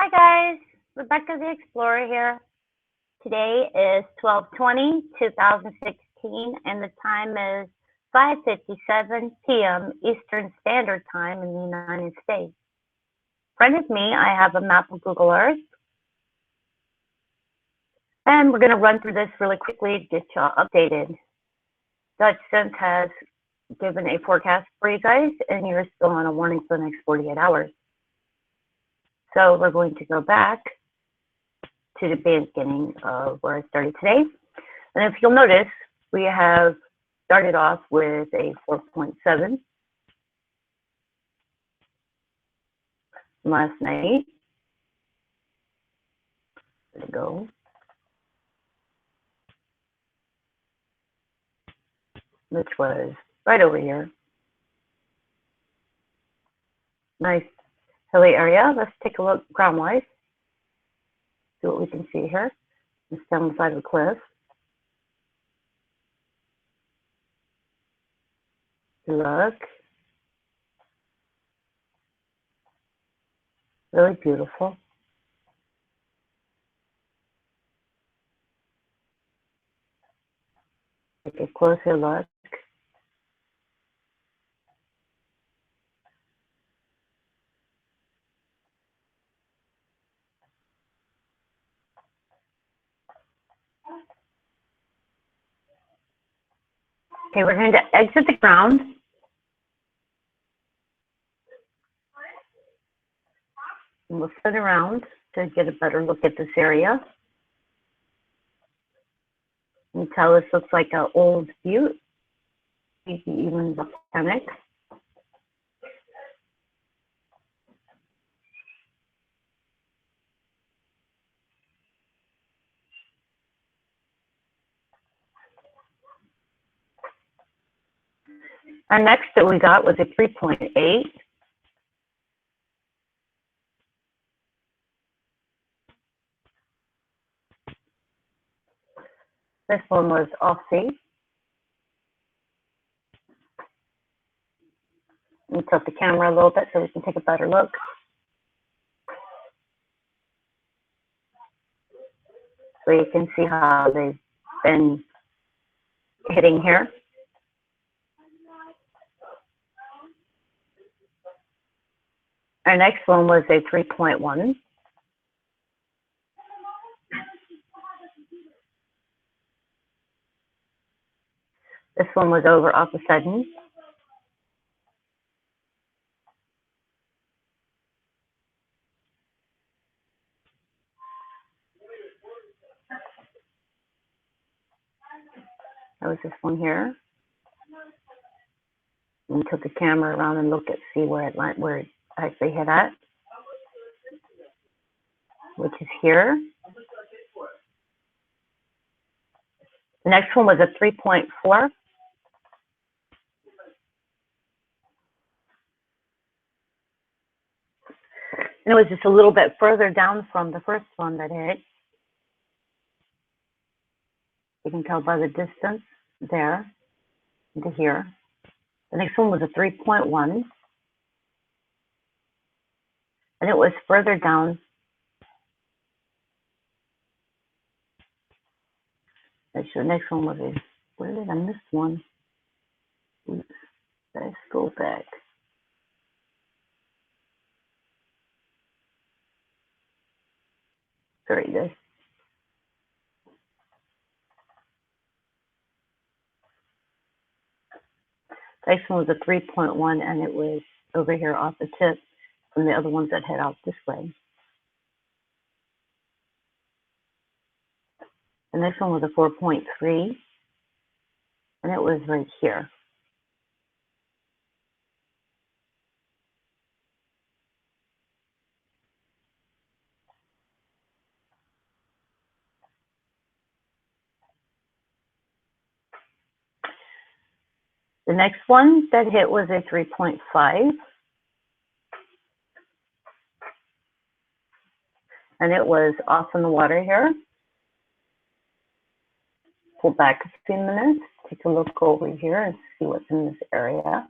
Hi guys, Rebecca the Explorer here. Today is 12/20/2016 and the time is 5:57 p.m. Eastern Standard Time in the United States. In front of me, I have a map of Google Earth. And we're going to run through this really quickly to get you all updated. DutchSense has given a forecast for you guys, and you're still on a warning for the next 48 hours. So we're going to go back to the beginning of where I started today. And if you'll notice, we have started off with a 4.7 last night. There we go. Which was right over here. Nice hilly area. Let's take a look ground-wise. See what we can see here. It's down the side of the cliff. Look. Really beautiful. Take a closer look. Okay, we're going to exit the ground. And we'll spin around to get a better look at this area. You can tell this looks like an old butte, maybe even volcanic. Our next that we got was a 3.8. This one was Aussie. Let me tilt the camera a little bit so we can take a better look. So you can see how they've been hitting here. Our next one was a 3.1. This one was over off a sudden. That was this one here. And took the camera around and look at see where it actually hit at, which is here. The next one was a 3.4. And it was just a little bit further down from the first one that hit. You can tell by the distance there to here. The next one was a 3.1. And it was further down. Actually, the next one was a, where did I miss one? Oops, let's go back. Very good. The next one was a 3.1, and it was over here off the tip from the other ones that head out this way. The next one was a 4.3, and it was right here. The next one that hit was a 3.5. And it was off in the water here. Pull back a few minutes, take a look over here and see what's in this area.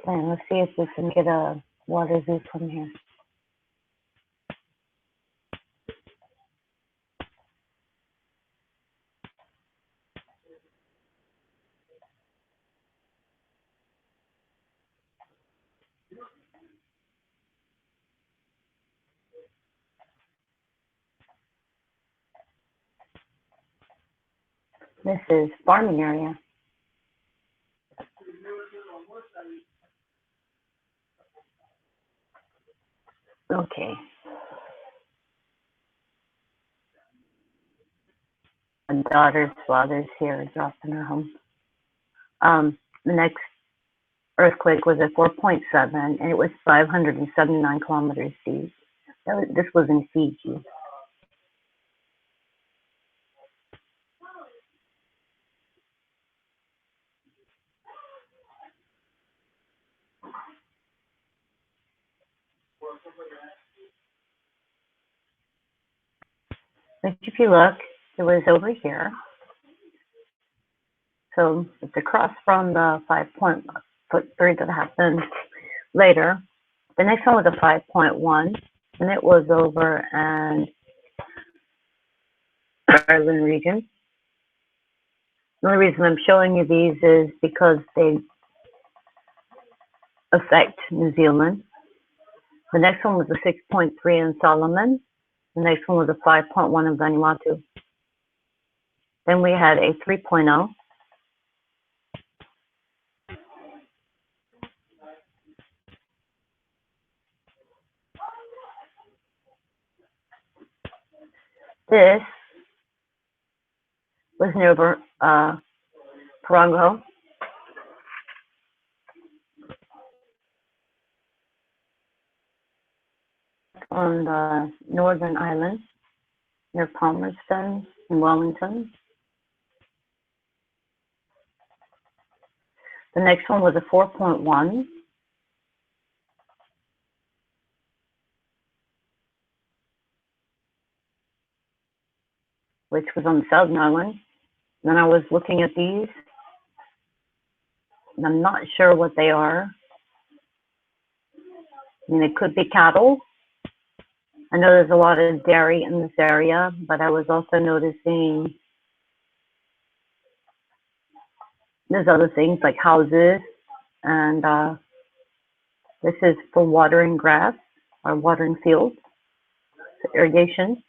Okay, let's see if we can get a water view from here. This is farming area. Okay. My daughter's father's here dropping her home. The next earthquake was at 4.7, and it was 579 kilometers deep. This was in Fiji. If you look, it was over here. So it's across from the 5.3 that happened later. The next one was a 5.1, and it was over in Ireland region. The only reason I'm showing you these is because they affect New Zealand. The next one was a 6.3 in Solomon. The next one was a 5.1 in Vanuatu. Then we had a 3.0. This was near Parango. On the Northern Island, near Palmerston and Wellington. The next one was a 4.1. Which was on the Southern Island. Then I was looking at these, and I'm not sure what they are. I mean, it could be cattle. I know there's a lot of dairy in this area, but I was also noticing there's other things like houses, and this is for watering grass or watering fields, irrigation.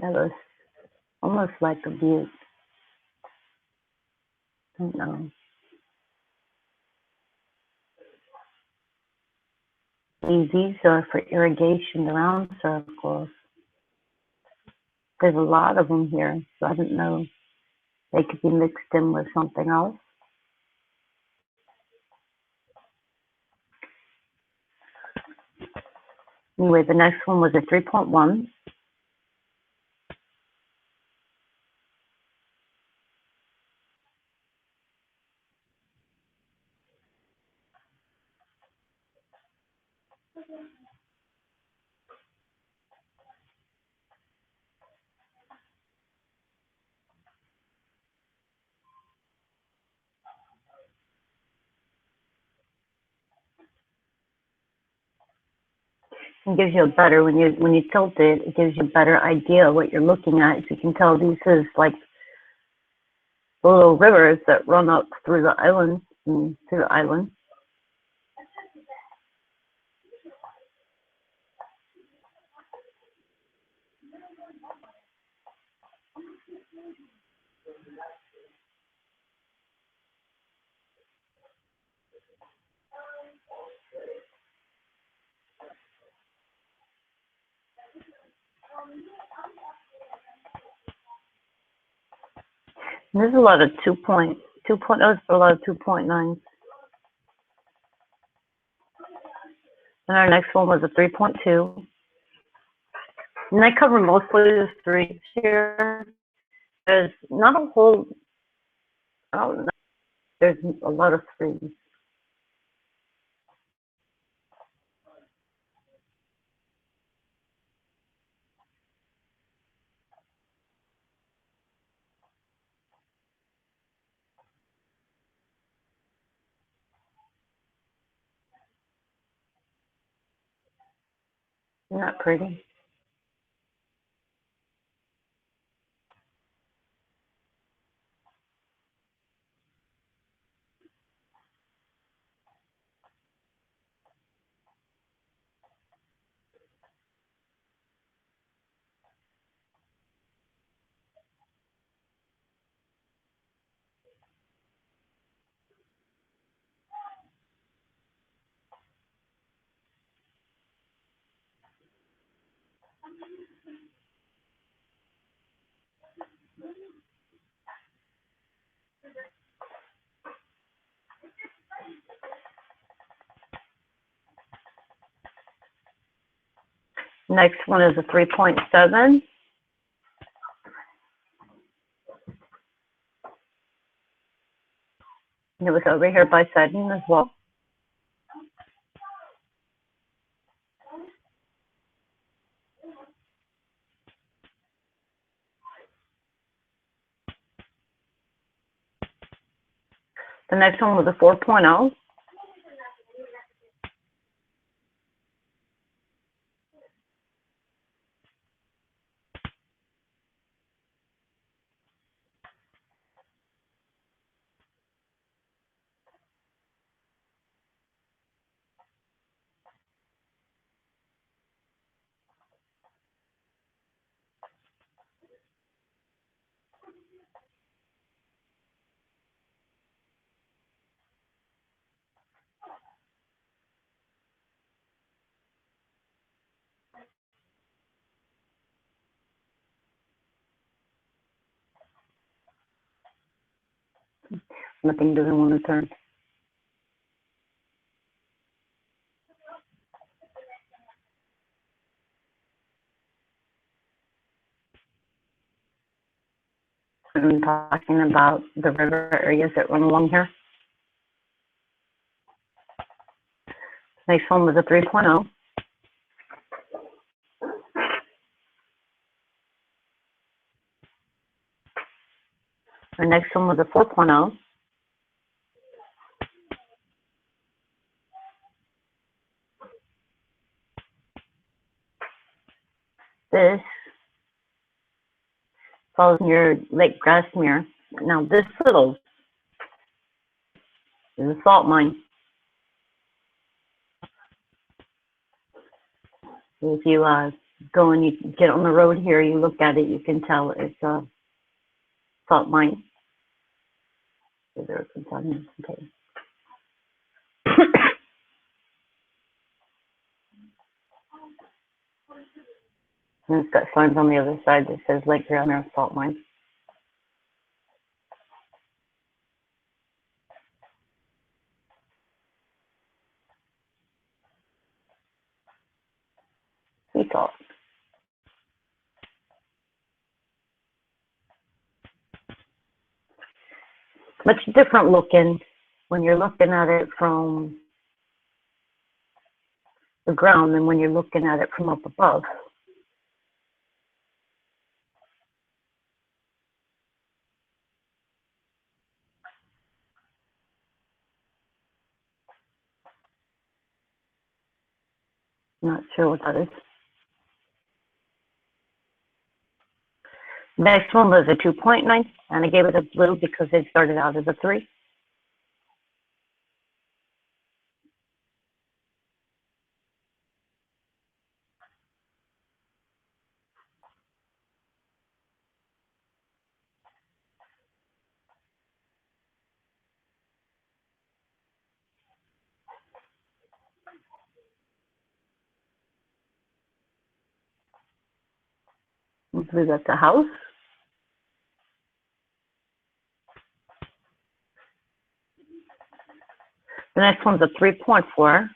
That was almost like a butte. I don't know. These are for irrigation, the round circles. There's a lot of them here, so I don't know. They could be mixed in with something else. Anyway, the next one was a 3.1. It gives you a better, when you tilt it, it gives you a better idea of what you're looking at. So you can tell these is like the little rivers that run up through the island, through the island. And there's a lot of 2.0s, but a lot of 2.9s. And our next one was a 3.2. And I cover mostly the streets here. There's not a whole, I don't know. There's a lot of threes. Isn't that pretty? Next one is a 3.7. And it was over here by Sudden as well. The next one was a 4.0. Nothing doesn't want to turn. I'm talking about the river areas that run along here. Next one was a 3.0. The next one was a 4.0. This falls near Lake Grassmere. Now this little is a salt mine. If you go and you get on the road here, you look at it, you can tell it's a salt mine. So there's some sun. Okay. And it's got signs on the other side that says Lake Grassmere Salt Mine. Sea salt. Much different looking when you're looking at it from the ground than when you're looking at it from up above. Not sure what that is. Next one was a 2.9, and I gave it a blue because it started out as a 3. Blue, that's a house. The next one's a 3.4.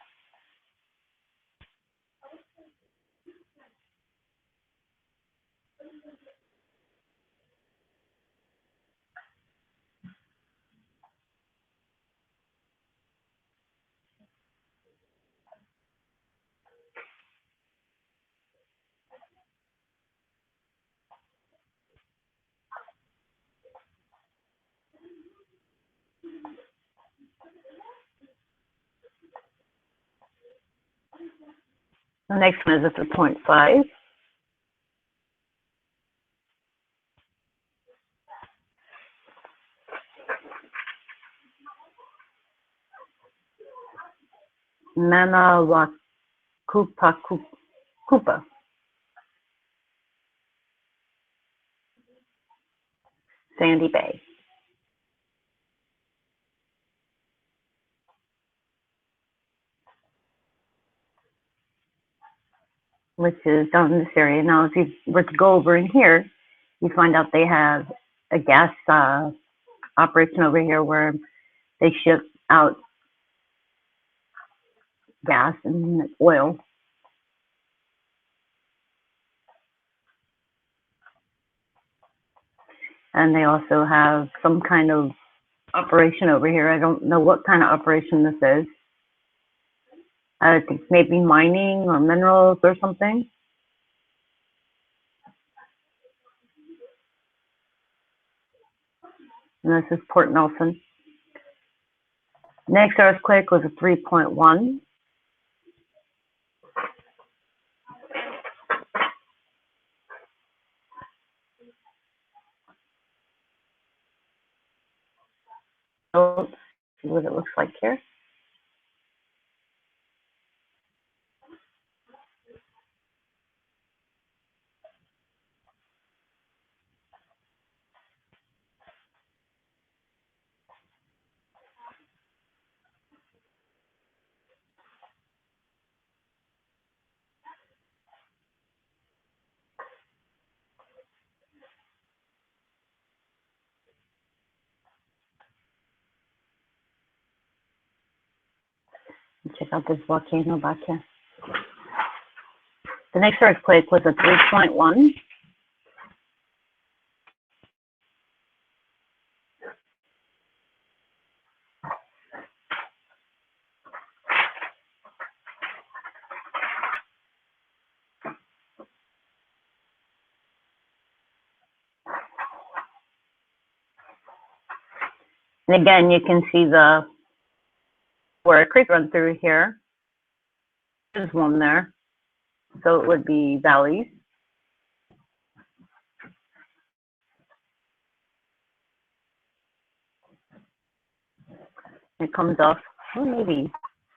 The next one is a 3.5. Manawakupa, Sandy Bay. Which is down in this area. Now, if you were to go over in here, you find out they have a gas operation over here where they ship out gas and oil. And they also have some kind of operation over here. I don't know what kind of operation this is. I think maybe mining or minerals or something. And this is Port Nelson. Next earthquake was a 3.1. So, see what it looks like here. Check out this volcano back here. The next earthquake was a 3.1. And again, you can see where a creek runs through here. There's one there. So it would be valleys. It comes off, well, maybe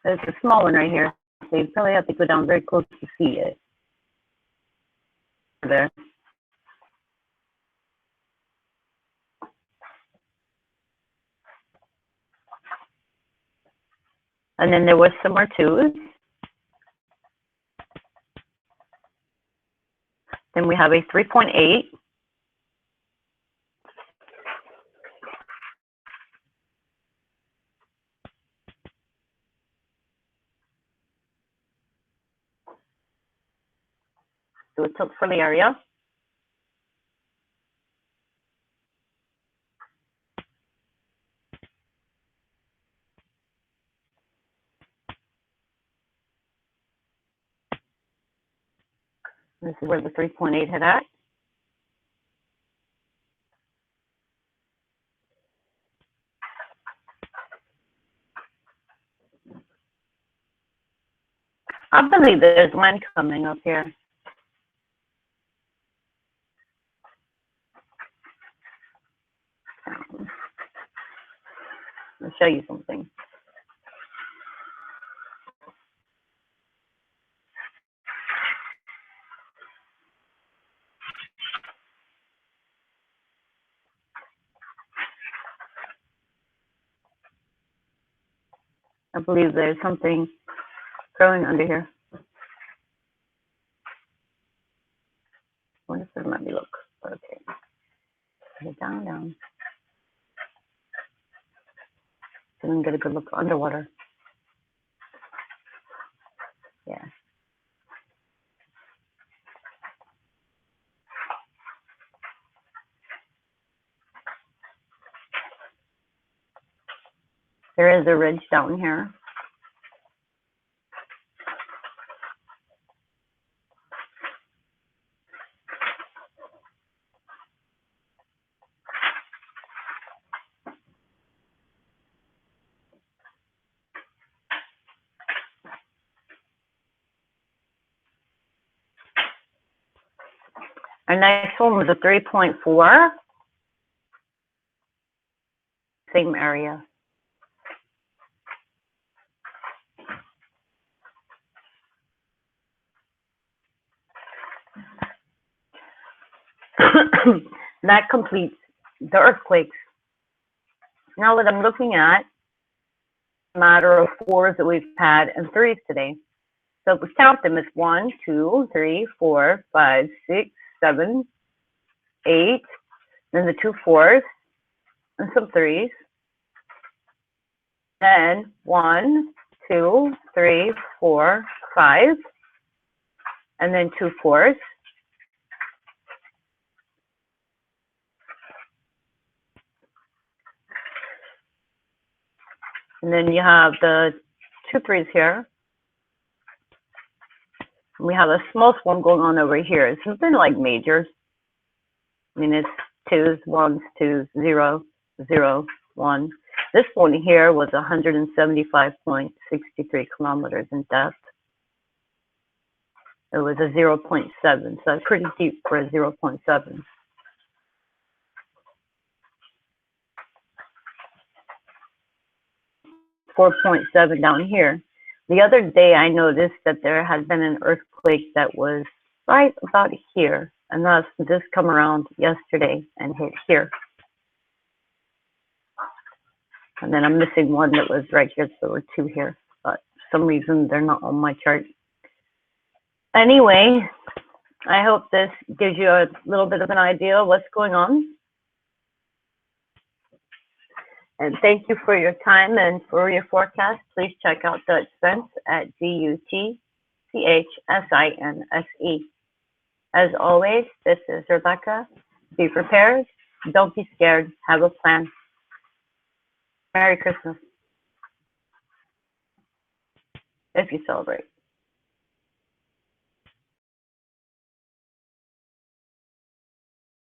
there's a small one right here. So you probably have to go down very close to see it. There. And then there was some more twos. Then we have a 3.8. So it took for the area. This is where the 3.8 hit at. I believe there's wind coming up here. I'll show you something. I believe there's something growing under here. I wonder if it let me look. Okay. Put it down. So we can get a good look underwater. Yeah. There is a ridge down here. Our next one was a 3.4. Same area. That completes the earthquakes. Now what I'm looking at, a matter of 4s that we've had and 3s today. So if we count them, it's 1, 2, 3, 4, 5, 6, 7, 8, then the 2 4s and some 3s. Then 1, 2, 3, 4, 5, and then 2 4s. And then you have the 2 3s here. We have a small storm going on over here. It's nothing like majors. I mean, it's 2s, 1s, 2s, 0, 0, 1. This one here was 175.63 kilometers in depth. It was a 0.7, so it's pretty deep for a 0.7. .7 down here. The other day I noticed that there had been an earthquake that was right about here, and that's just come around yesterday and hit here. And then I'm missing one that was right here, so there were 2 here, but for some reason they're not on my chart. Anyway, I hope this gives you a little bit of an idea of what's going on. And thank you for your time and for your forecast. Please check out DutchSinse at DUTCHSINSE. As always, this is Rebecca. Be prepared. Don't be scared. Have a plan. Merry Christmas, if you celebrate.